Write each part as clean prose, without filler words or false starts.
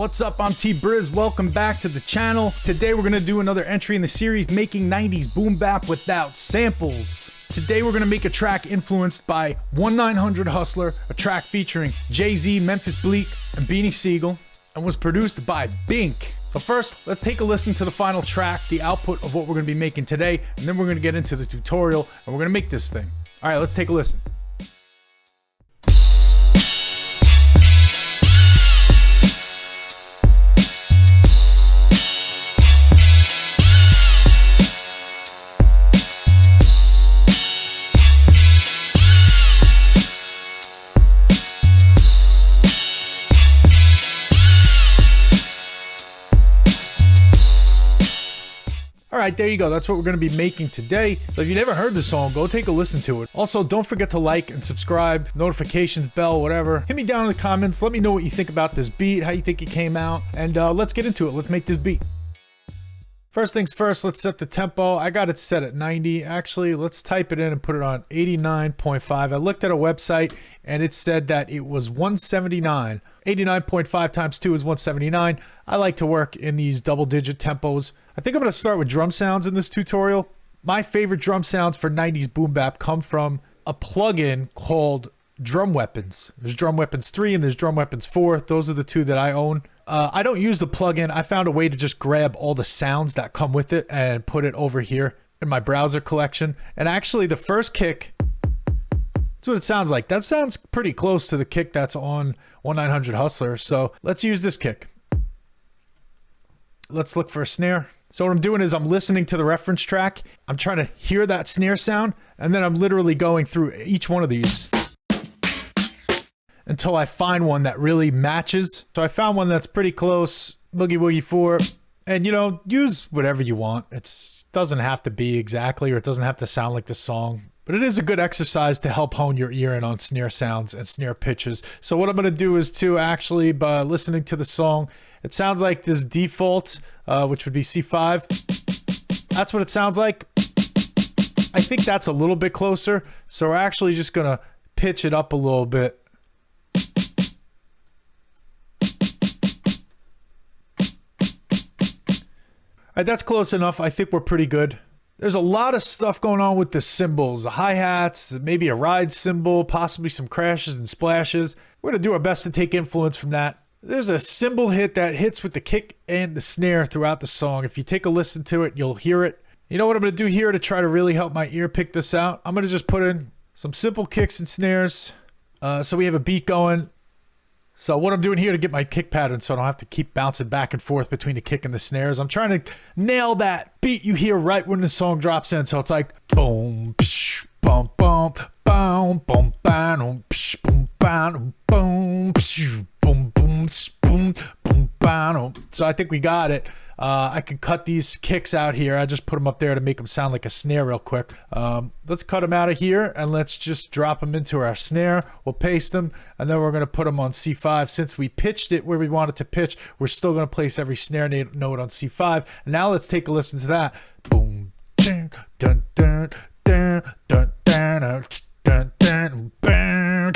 What's up? I'm TBRIZ. Welcome back to the channel. Today we're gonna do another entry in the series, making 90s boom bap without samples. Today we're gonna make a track influenced by 1-900 Hustler, a track featuring Jay-Z, Memphis, Bleek, and Beanie, Sigel, and was produced by Bink. So first, let's take a listen to the final track, the output of what we're gonna be making today, and then we're gonna get into the tutorial, and we're gonna make this thing. All right, let's take a listen. All right, there you go. That's what we're going to be making today. So if you never heard the song, go take a listen to it. Also, don't forget to like and subscribe, notifications, bell, whatever. Hit me down in the comments. Let me know what you think about this beat, how you think it came out, and let's get into it. Let's make this beat. First things first, let's set the tempo. I got it set at 90. Actually, let's type it in and put it on 89.5. I looked at a website and it said that it was 179. 89.5 times 2 is 179. I like to work in these double-digit tempos. I think I'm going to start with drum sounds in this tutorial. My favorite drum sounds for 90s boom bap come from a plugin called Drum Weapons. There's Drum Weapons 3 and there's Drum Weapons 4. Those are the two that I own. I don't use the plugin. I found a way to just grab all the sounds that come with it and put it over here in my browser collection. And actually the first kick, that's what it sounds like. That sounds pretty close to the kick that's on 1-900 Hustler. So let's use this kick. Let's look for a snare. So what I'm doing is I'm listening to the reference track. I'm trying to hear that snare sound. And then I'm literally going through each one of these until I find one that really matches. So I found one that's pretty close. Boogie Woogie 4. And you know, use whatever you want. It doesn't have to be exactly, or it doesn't have to sound like the song. But it is a good exercise to help hone your ear in on snare sounds and snare pitches. So what I'm going to do is to actually, by listening to the song, it sounds like this default, which would be C5. That's what it sounds like. I think that's a little bit closer. So we're actually just going to pitch it up a little bit. All right, that's close enough. I think we're pretty good. There's a lot of stuff going on with the cymbals, the hi-hats, maybe a ride cymbal, possibly some crashes and splashes. We're going to do our best to take influence from that. There's a cymbal hit that hits with the kick and the snare throughout the song. If you take a listen to it, you'll hear it. You know what I'm going to do here to try to really help my ear pick this out? I'm going to just put in some simple kicks and snares. So we have a beat going. So what I'm doing here to get my kick pattern so I don't have to keep bouncing back and forth between the kick and the snares, I'm trying to nail that beat you hear right when the song drops in. So it's like boom, psh, boom, boom, boom, boom, boom, psh, boom, boom, boom, psh, boom, boom, boom, boom, boom. So I think we got it. I can cut these kicks out here. I just put them up there to make them sound like a snare real quick. Let's cut them out of here and let's just drop them into our snare. We'll paste them and then we're going to put them on C5. Since we pitched it where we want it to pitch, we're still going to place every snare note on C5. And now let's take a listen to that. Boom, dun, dun, dun, dun, dun, dun, dun, dun, dun,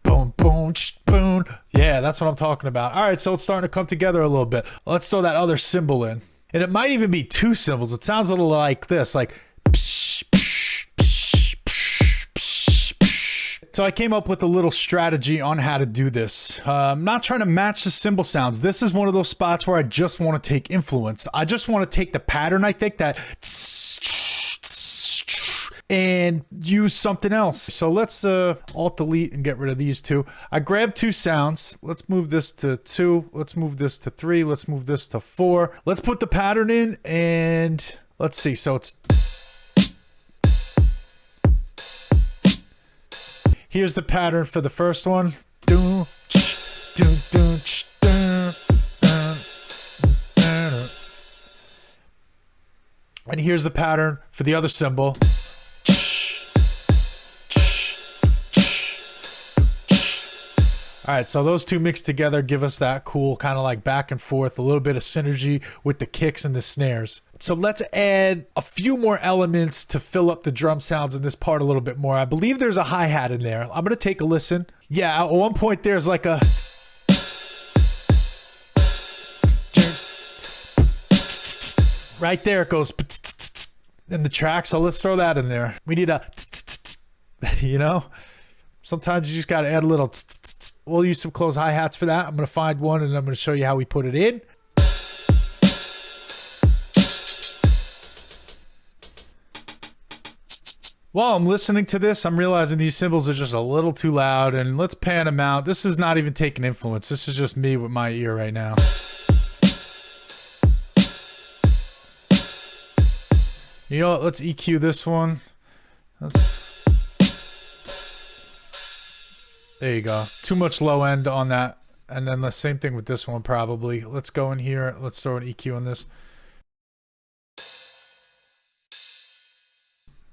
boom, boom, boom. Yeah, that's what I'm talking about. All right, so it's starting to come together a little bit. Let's throw that other cymbal in. And it might even be two cymbals. It sounds a little like this, like psh, psh, psh, psh, psh, psh. So I came up with a little strategy on how to do this. I'm not trying to match the cymbal sounds. This is one of those spots where I just want to take influence. I just want to take the pattern, I think, that and use something else. So let's alt delete and get rid of these two. I grabbed two sounds. Let's move this to 2. Let's move this to 3. Let's move this to 4. Let's put the pattern in and let's see. So it's, here's the pattern for the first one. And here's the pattern for the other cymbal. All right, so those two mixed together give us that cool kind of like back and forth, a little bit of synergy with the kicks and the snares. So let's add a few more elements to fill up the drum sounds in this part a little bit more. I believe there's a hi-hat in there. I'm gonna take a listen. Yeah, at one point there's like a... Right there it goes in the track. So let's throw that in there. We need a, you know, sometimes you just got to add a little. We'll use some closed hi-hats for that. I'm going to find one and I'm going to show you how we put it in. While I'm listening to this, I'm realizing these cymbals are just a little too loud, and let's pan them out. This is not even taking influence. This is just me with my ear right now. You know what? Let's EQ this one. There you go. Too much low end on that. And then the same thing with this one probably. Let's go in here. Let's throw an EQ on this.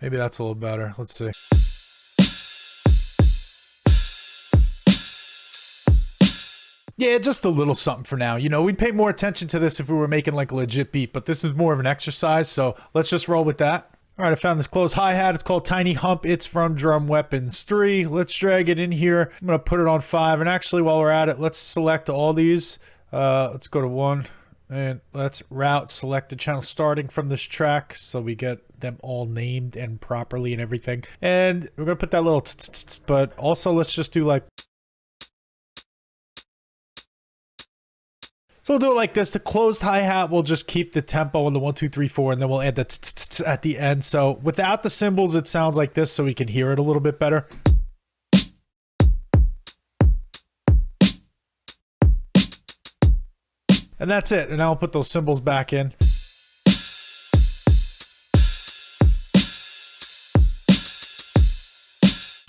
Maybe that's a little better. Let's see. Yeah, just a little something for now. You know, we'd pay more attention to this if we were making like a legit beat, but this is more of an exercise, so let's just roll with that. All right, I found this closed hi-hat. It's called Tiny Hump. It's from Drum Weapons 3. Let's drag it in here. I'm going to put it on 5, and actually while we're at it, let's select all these. Let's go to 1. And let's route selected channel starting from this track so we get them all named and properly and everything. And we're going to put that little but also let's just do like. So we'll do it like this. The closed hi-hat will just keep the tempo on the 1, 2, 3, 4, and then we'll add the at the end. So without the cymbals, it sounds like this so we can hear it a little bit better. And that's it. And now I'll put those cymbals back in.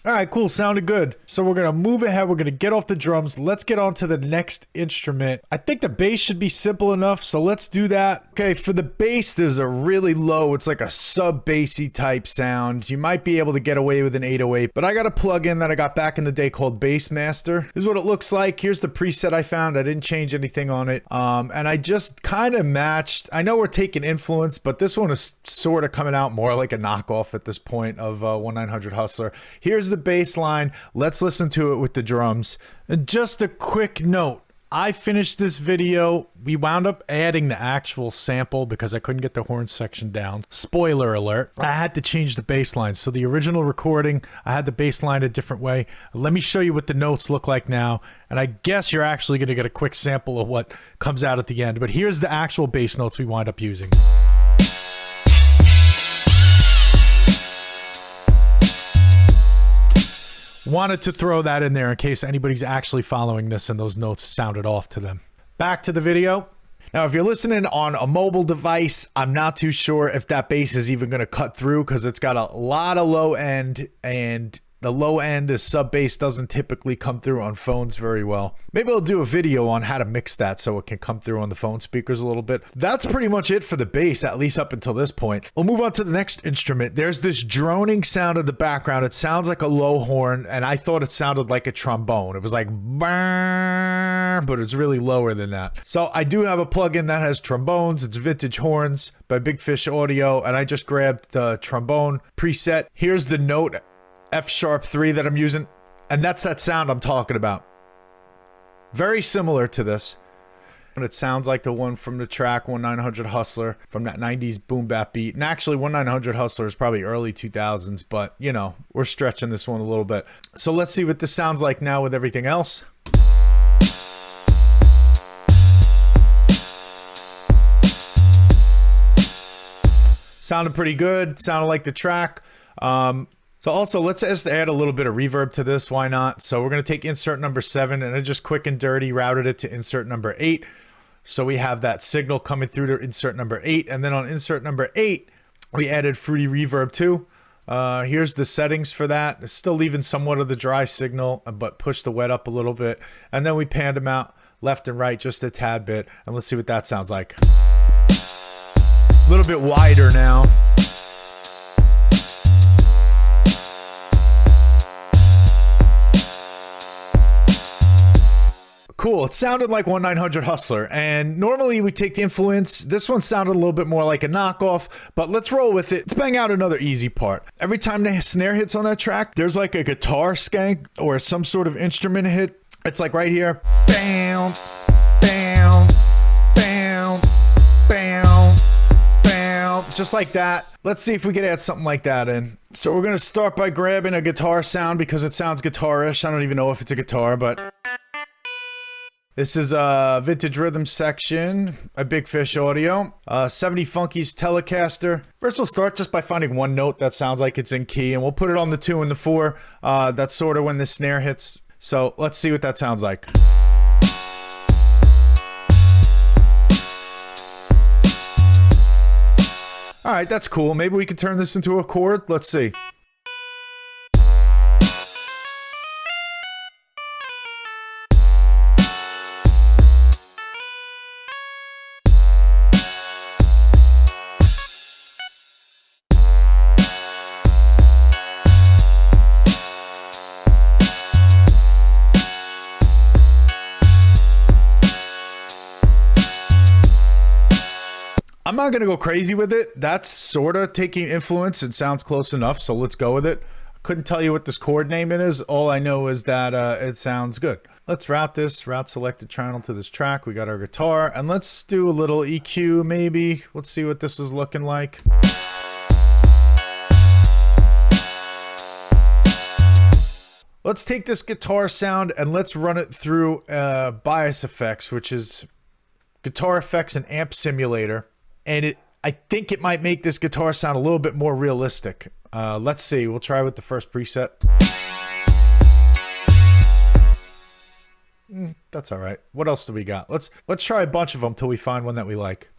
All right, cool. Sounded good. So we're going to move ahead. We're going to get off the drums. Let's get on to the next instrument. I think the bass should be simple enough, so let's do that. Okay, for the bass, there's a really low, it's like a sub-bassy type sound. You might be able to get away with an 808, but I got a plugin that I got back in the day called Bassmaster. This is what it looks like. Here's the preset I found. I didn't change anything on it. And I just kind of matched. I know we're taking influence, but this one is sort of coming out more like a knockoff at this point of 1-900 Hustler. Here's the bass line. Let's listen to it with the drums. And just a quick note, I finished this video. We wound up adding the actual sample because I couldn't get the horn section down. Spoiler alert, I had to change the bass line. So the original recording, I had the bass line a different way. Let me show you what the notes look like now. And I guess you're actually going to get a quick sample of what comes out at the end. But here's the actual bass notes we wind up using. Wanted to throw that in there in case anybody's actually following this and those notes sounded off to them. Back to the video. Now, if you're listening on a mobile device, I'm not too sure if that bass is even going to cut through because it's got a lot of low end, and the low end is sub bass doesn't typically come through on phones very well. Maybe I'll do a video on how to mix that so it can come through on the phone speakers a little bit. That's pretty much it for the bass, at least up until this point. We'll move on to the next instrument. There's this droning sound in the background. It sounds like a low horn, and I thought it sounded like a trombone. It was like, but it's really lower than that. So I do have a plugin that has trombones. It's Vintage Horns by Big Fish Audio, and I just grabbed the trombone preset. Here's the note, F#3 that I'm using, and that's that sound I'm talking about. Very similar to this. And it sounds like the one from the track 1-900 Hustler from that 90s boom bap beat. And actually 1-900 Hustler is probably early 2000s, but you know, we're stretching this one a little bit. So let's see what this sounds like now with everything else. Sounded pretty good. Sounded like the track. So also, let's just add a little bit of reverb to this. Why not? So we're going to take insert number 7 and I just quick and dirty routed it to insert number 8. So we have that signal coming through to insert number 8. And then on insert number 8, we added fruity reverb too. Here's the settings for that. It's still leaving somewhat of the dry signal, but push the wet up a little bit. And then we panned them out left and right just a tad bit. And let's see what that sounds like. A little bit wider now. Cool. It sounded like 1-900 Hustler, and normally we take the influence. This one sounded a little bit more like a knockoff, but let's roll with it. Let's bang out another easy part. Every time the snare hits on that track, there's like a guitar skank or some sort of instrument hit. It's like right here. Bam, bam, bam, bam, bam. just like that. Let's see if we can add something like that in. So we're going to start by grabbing a guitar sound because it sounds guitarish. I don't even know if it's a guitar, but this is a vintage rhythm section, a Big Fish audio, 70 Funky's Telecaster. First we'll start just by finding one note that sounds like it's in key, and we'll put it on the 2 and the 4. That's sort of when the snare hits. So let's see what that sounds like. All right, that's cool. Maybe we can turn this into a chord. Let's see. I'm not going to go crazy with it. That's sort of taking influence. It sounds close enough, so let's go with it. I couldn't tell you what this chord name it is. All I know is that it sounds good. Let's route selected channel to this track. We got our guitar, and let's do a little EQ maybe. Let's see what this is looking like. Let's take this guitar sound and let's run it through bias effects, which is guitar effects and amp simulator. And I think it might make this guitar sound a little bit more realistic. Let's see. We'll try with the first preset. That's all right. What else do we got? Let's try a bunch of them till we find one that we like.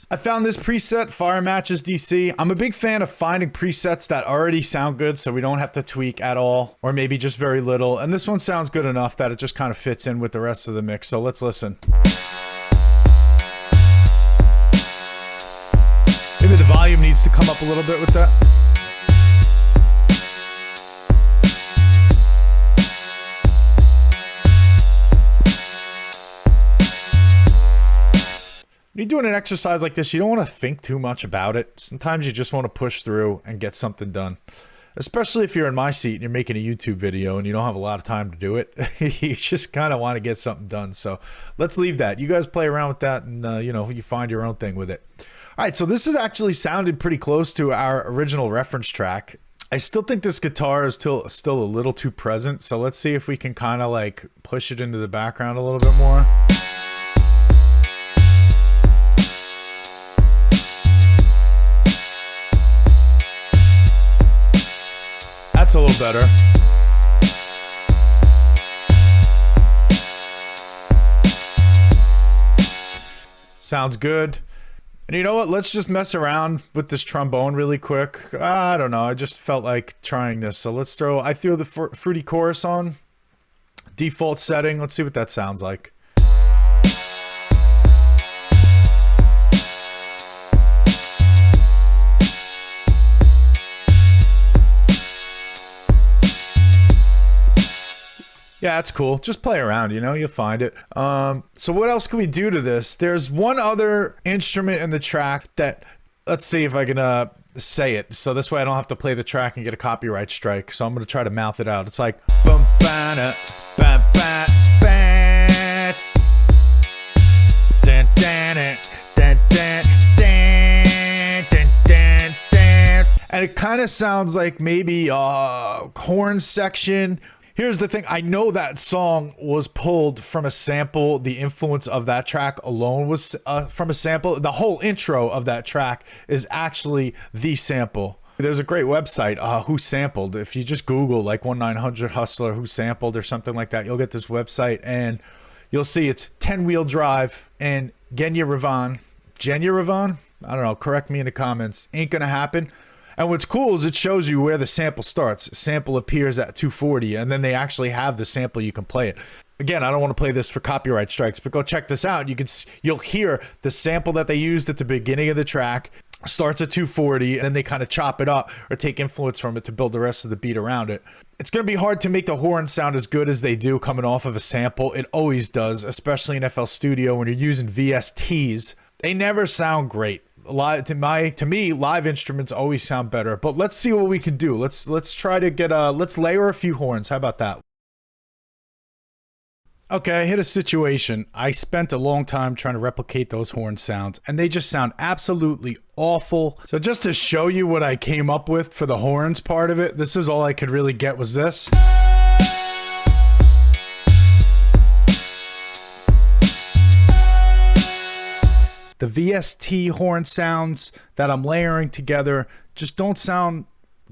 I found this preset, Fire Matches DC. I'm a big fan of finding presets that already sound good so we don't have to tweak at all, or maybe just very little. And this one sounds good enough that it just kind of fits in with the rest of the mix. So let's listen. Maybe the volume needs to come up a little bit with that. When you're doing an exercise like this, you don't want to think too much about it. Sometimes you just want to push through and get something done. Especially if you're in my seat and you're making a YouTube video and you don't have a lot of time to do it. You just kind of want to get something done. So let's leave that. You guys play around with that and, you know, you find your own thing with it. All right, so this has actually sounded pretty close to our original reference track. I still think this guitar is still a little too present. So let's see if we can kind of like push it into the background a little bit more. That's a little better. Sounds good. And you know what? Let's just mess around with this trombone really quick. I don't know. I just felt like trying this. So let's I threw the fruity chorus on. Default setting. Let's see what that sounds like. Yeah, that's cool. Just play around, you know, you'll find it. So what else can we do to this? There's one other instrument in the track that, let's see if I can say it. So this way I don't have to play the track and get a copyright strike. So I'm going to try to mouth it out. It's like, bum, ba, ba, ba, ba, dan, dan, dan, dan, dan, dan, dan, dan. And it kind of sounds like maybe a horn section. Here's the thing, I know that song was pulled from a sample. The influence of that track alone was from a sample. The whole intro of that track is actually the sample. There's a great website, Who Sampled. If you just Google like 1-900-Hustler Who Sampled or something like that, you'll get this website and you'll see it's 10-wheel drive and Genya Ravan, I don't know, correct me in the comments, ain't gonna happen. And what's cool is it shows you where the sample starts. Sample appears at 240, and then they actually have the sample. You can play it. Again, I don't want to play this for copyright strikes, but go check this out. You'll hear the sample that they used at the beginning of the track starts at 240, and then they kind of chop it up or take influence from it to build the rest of the beat around it. It's going to be hard to make the horn sound as good as they do coming off of a sample. It always does, especially in FL Studio when you're using VSTs. They never sound great. to me, live instruments always sound better. But let's see what we can do. Let's try to get let's layer a few horns. How about that? Okay, I hit a situation. I spent a long time trying to replicate those horn sounds, and they just sound absolutely awful. So just to show you what I came up with for the horns part of it, this is all I could really get was this. The VST horn sounds that I'm layering together just don't sound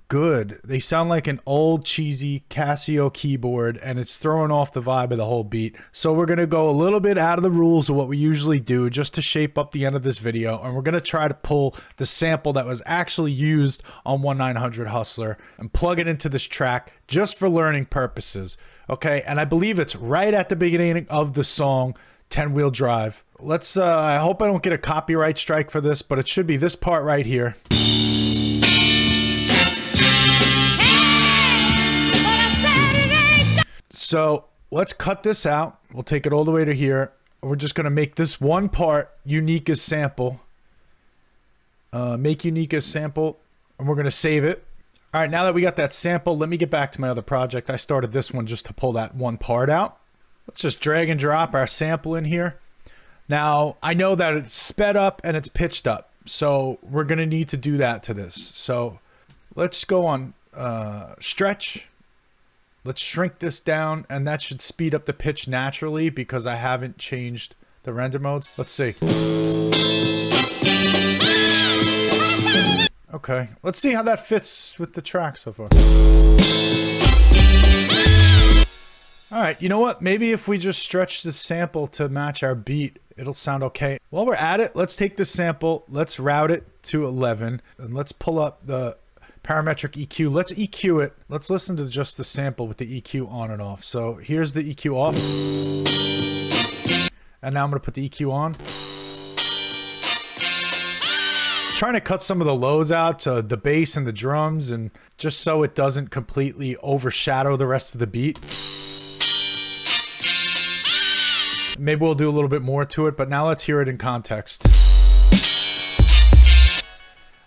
good. They sound like an old cheesy Casio keyboard, and it's throwing off the vibe of the whole beat. So we're going to go a little bit out of the rules of what we usually do just to shape up the end of this video, and we're going to try to pull the sample that was actually used on 1-900 Hustler and plug it into this track just for learning purposes. Okay, and I believe it's right at the beginning of the song 10-Wheel Drive. Let's I hope I don't get a copyright strike for this, but it should be this part right here. So let's cut this out. We'll take it all the way to here. We're just going to make this one part unique as sample. Make unique as sample, and we're going to save it. All right, now that we got that sample, let me get back to my other project. I started this one just to pull that one part out. Let's just drag and drop our sample in here. Now, I know that it's sped up and it's pitched up, so we're going to need to do that to this. So let's go on stretch. Let's shrink this down, and that should speed up the pitch naturally because I haven't changed the render modes. Let's see. Okay, let's see how that fits with the track so far. All right, you know what? Maybe if we just stretch the sample to match our beat, it'll sound okay. While we're at it, let's take this sample, let's route it to 11, and let's pull up the parametric EQ. Let's EQ it. Let's listen to just the sample with the EQ on and off. So here's the EQ off. And now I'm going to put the EQ on. Trying to cut some of the lows out to the bass and the drums, and just so it doesn't completely overshadow the rest of the beat. Maybe we'll do a little bit more to it, but now let's hear it in context.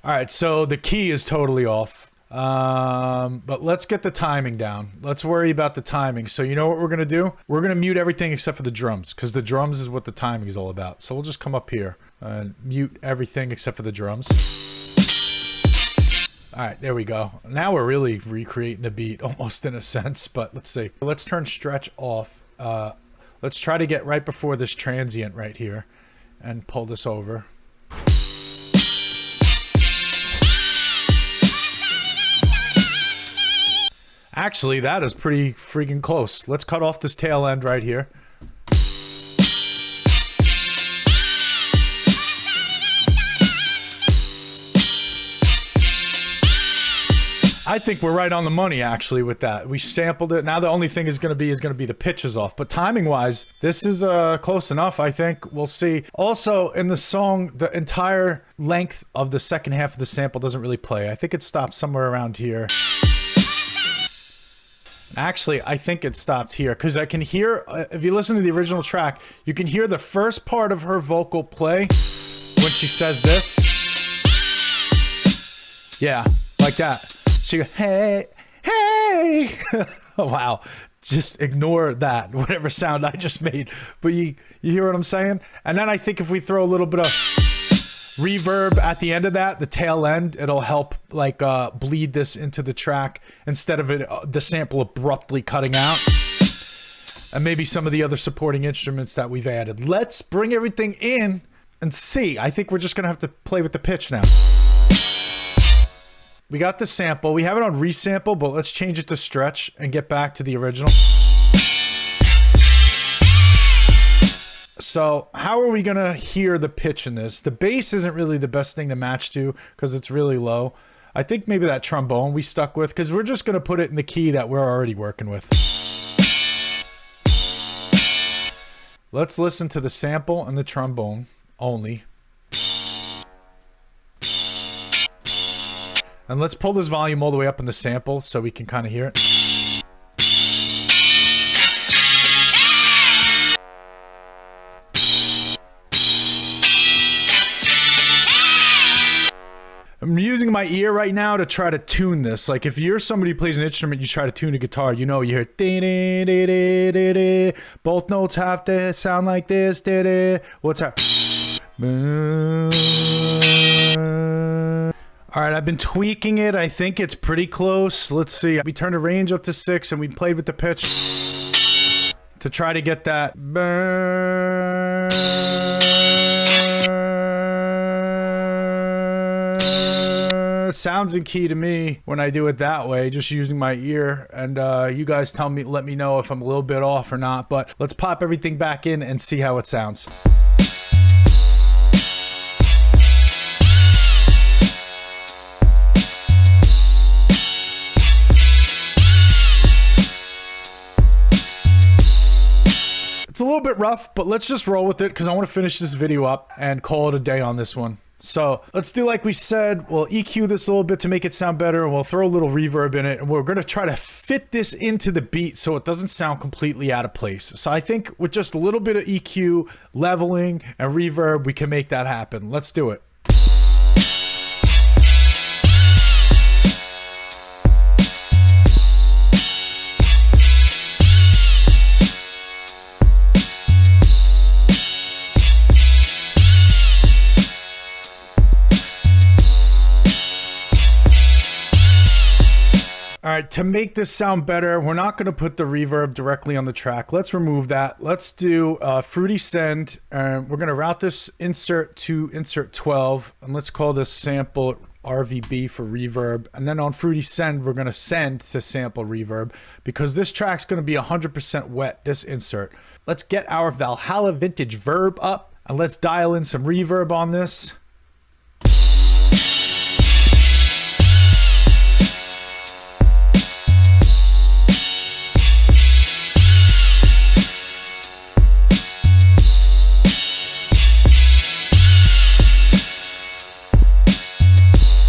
All right, so the key is totally off, but let's get the timing down. Let's worry about the timing. So you know what we're going to do? We're going to mute everything except for the drums, because the drums is what the timing is all about. So we'll just come up here and mute everything except for the drums. All right, there we go. Now we're really recreating the beat almost in a sense, but let's see. Let's turn stretch off. Let's try to get right before this transient right here and pull this over. Actually, that is pretty freaking close. Let's cut off this tail end right here. I think we're right on the money actually with that. We sampled it. Now the only thing is going to be the pitches off. But timing wise, this is close enough, I think. We'll see. Also, in the song, the entire length of the second half of the sample doesn't really play. I think it stops somewhere around here. Actually, I think it stopped here because I can hear, if you listen to the original track, you can hear the first part of her vocal play when she says this. Yeah, like that. She goes, hey, hey. Oh, wow. Just ignore that, whatever sound I just made. But you hear what I'm saying? And then I think if we throw a little bit of reverb at the end of that, the tail end, it'll help like bleed this into the track instead of it the sample abruptly cutting out. And maybe some of the other supporting instruments that we've added. Let's bring everything in and see. I think we're just gonna have to play with the pitch now. We got the sample. We have it on resample, but let's change it to stretch and get back to the original. So how are we going to hear the pitch in this? The bass isn't really the best thing to match to because it's really low. I think maybe that trombone we stuck with because we're just going to put it in the key that we're already working with. Let's listen to the sample and the trombone only. And let's pull this volume all the way up in the sample so we can kind of hear it. I'm using my ear right now to try to tune this. Like if you're somebody who plays an instrument, you try to tune a guitar, you know, you hear both notes have to sound like this. What's that? All right, I've been tweaking it. I think it's pretty close. Let's see. We turned the range up to 6 and we played with the pitch to try to get that. Sounds in key to me when I do it that way, just using my ear. And you guys let me know if I'm a little bit off or not. But let's pop everything back in and see how it sounds. It's a little bit rough, but let's just roll with it because I want to finish this video up and call it a day on this one. So let's do like we said. We'll EQ this a little bit to make it sound better, and we'll throw a little reverb in it, and we're going to try to fit this into the beat so it doesn't sound completely out of place. So I think with just a little bit of EQ, leveling, and reverb, we can make that happen. Let's do it. All right, to make this sound better, we're not going to put the reverb directly on the track. Let's remove that. Let's do Fruity Send. We're going to route this insert to insert 12, and let's call this sample RVB for reverb. And then on Fruity Send, we're going to send to sample reverb because this track's going to be 100% wet, this insert. Let's get our Valhalla Vintage Verb up, and let's dial in some reverb on this.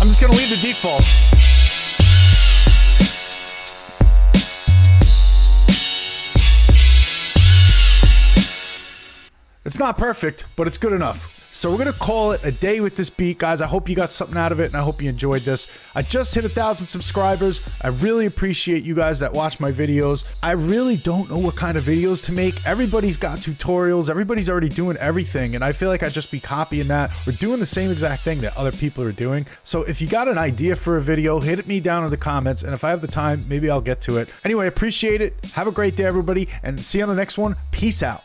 I'm just going to leave the default. It's not perfect, but it's good enough. So we're going to call it a day with this beat, guys. I hope you got something out of it, and I hope you enjoyed this. I just hit 1,000 subscribers. I really appreciate you guys that watch my videos. I really don't know what kind of videos to make. Everybody's got tutorials. Everybody's already doing everything, and I feel like I just be copying that. We're doing the same exact thing that other people are doing. So if you got an idea for a video, hit me down in the comments, and if I have the time, maybe I'll get to it. Anyway, appreciate it. Have a great day, everybody, and see you on the next one. Peace out.